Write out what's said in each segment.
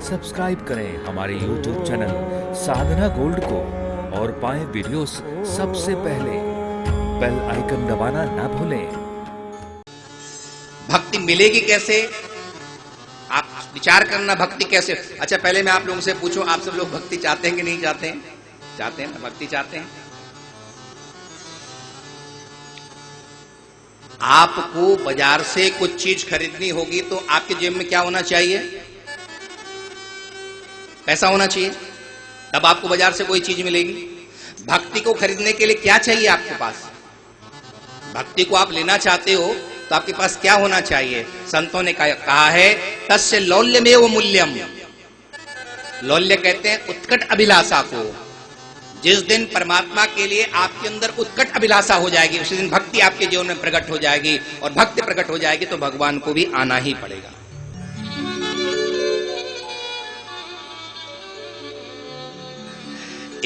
Subscribe करें हमारे YouTube channel साधना gold को और पाएं वीडियोस सबसे पहले। बेल आइकन दबाना ना भूलें। भक्ति मिलेगी कैसे? आप विचार करना, भक्ति कैसे? अच्छा, पहले मैं आप लोगों से पूछूं, आप सब लोग भक्ति चाहते हैं कि नहीं चाहते हैं? चाहते हैं ना, भक्ति चाहते हैं। आपको बाजार से कुछ चीज खरीदनी होगी तो आपके जेब में क्या होना चाहिए? पैसा होना चाहिए, तब आपको बाजार से कोई चीज मिलेगी। भक्ति को खरीदने के लिए क्या चाहिए आपके पास? भक्ति को आप लेना चाहते हो तो आपके पास क्या होना चाहिए? संतों ने कहा है, तस्य लौल्यमेव मूल्यम। लौल्य कहते हैं उत्कट अभिलाषा को। जिस दिन परमात्मा के लिए आपके अंदर उत्कट अभिलाषा हो जाएगी, उसी दिन भक्ति आपके जीवन में प्रकट हो जाएगी, और भक्ति प्रकट हो जाएगी तो भगवान को भी आना ही पड़ेगा।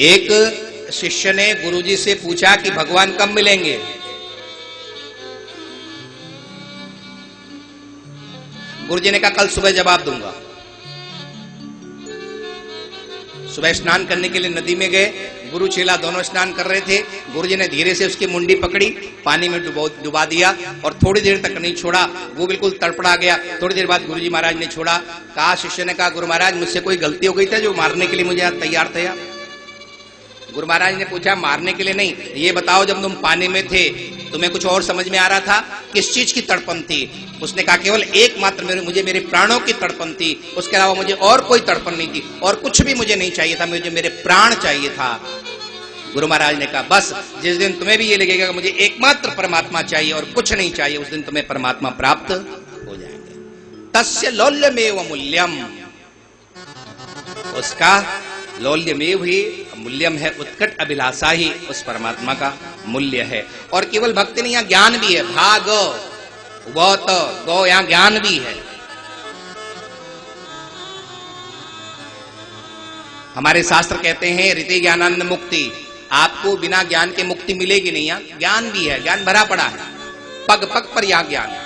एक शिष्य ने गुरुजी से पूछा कि भगवान कब मिलेंगे? गुरुजी ने कहा कल सुबह जवाब दूंगा। सुबह स्नान करने के लिए नदी में गए, गुरु चेला दोनों स्नान कर रहे थे। गुरुजी ने धीरे से उसकी मुंडी पकड़ी, पानी में डुबा दिया और थोड़ी देर तक नहीं छोड़ा। वो बिल्कुल तड़पड़ा गया। थोड़ी देर बाद गुरुजी महाराज ने छोड़ा। कहा, शिष्य ने कहा, गुरु महाराज मुझसे कोई गलती हो गई थी जो मारने के लिए मुझे तैयार थे? गुरु महाराज ने पूछा, मारने के लिए नहीं, ये बताओ जब तुम पानी में थे तुम्हें कुछ और समझ में आ रहा था? किस चीज की तड़पन थी? उसने कहा, केवल एकमात्र मुझे मेरे प्राणों की तड़पन थी, उसके अलावा मुझे और कोई तड़पन नहीं थी, और कुछ भी मुझे नहीं चाहिए था, मुझे मेरे प्राण चाहिए था। गुरु महाराज ने कहा, बस जिस दिन तुम्हें भी ये लगेगा कि मुझे एकमात्र परमात्मा चाहिए और कुछ नहीं चाहिए, उस दिन तुम्हें परमात्मा प्राप्त हो जाएंगे। तस्य लौल्यमेव मूल्यम। उसका लौल्यमेव ही मूल्यम है, उत्कट अभिलाषा ही उस परमात्मा का मूल्य है। और केवल भक्ति नहीं, यहां ज्ञान भी है। भाग बहुत गो, यहां ज्ञान भी है। हमारे शास्त्र कहते हैं, ऋते ज्ञानानंद मुक्ति। आपको बिना ज्ञान के मुक्ति मिलेगी नहीं। यहां ज्ञान भी है, ज्ञान भरा पड़ा है, पग पग पर यहां ज्ञान है।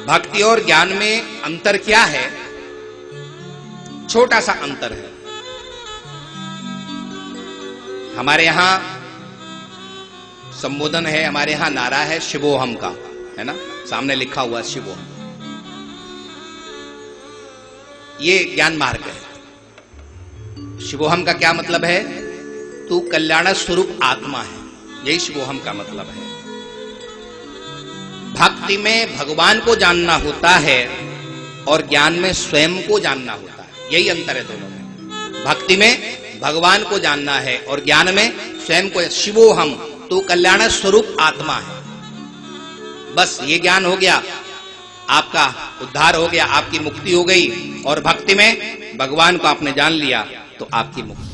भक्ति और ज्ञान में अंतर क्या है? छोटा सा अंतर है। हमारे यहां संबोधन है, हमारे यहां नारा है शिवोहम का, है ना, सामने लिखा हुआ शिवोहम। ये ज्ञान मार्ग है। शिवोहम का क्या मतलब है? तू कल्याण स्वरूप आत्मा है, यही शिवोहम का मतलब है। भक्ति में भगवान को जानना होता है और ज्ञान में स्वयं को जानना होता है, यही अंतर है दोनों में। भक्ति में भगवान को जानना है और ज्ञान में स्वयं को। शिवोहम, तो कल्याण स्वरूप आत्मा है। बस ये ज्ञान हो गया, आपका उद्धार हो गया, आपकी मुक्ति हो गई। और भक्ति में भगवान को आपने जान लिया तो आपकी मुक्ति।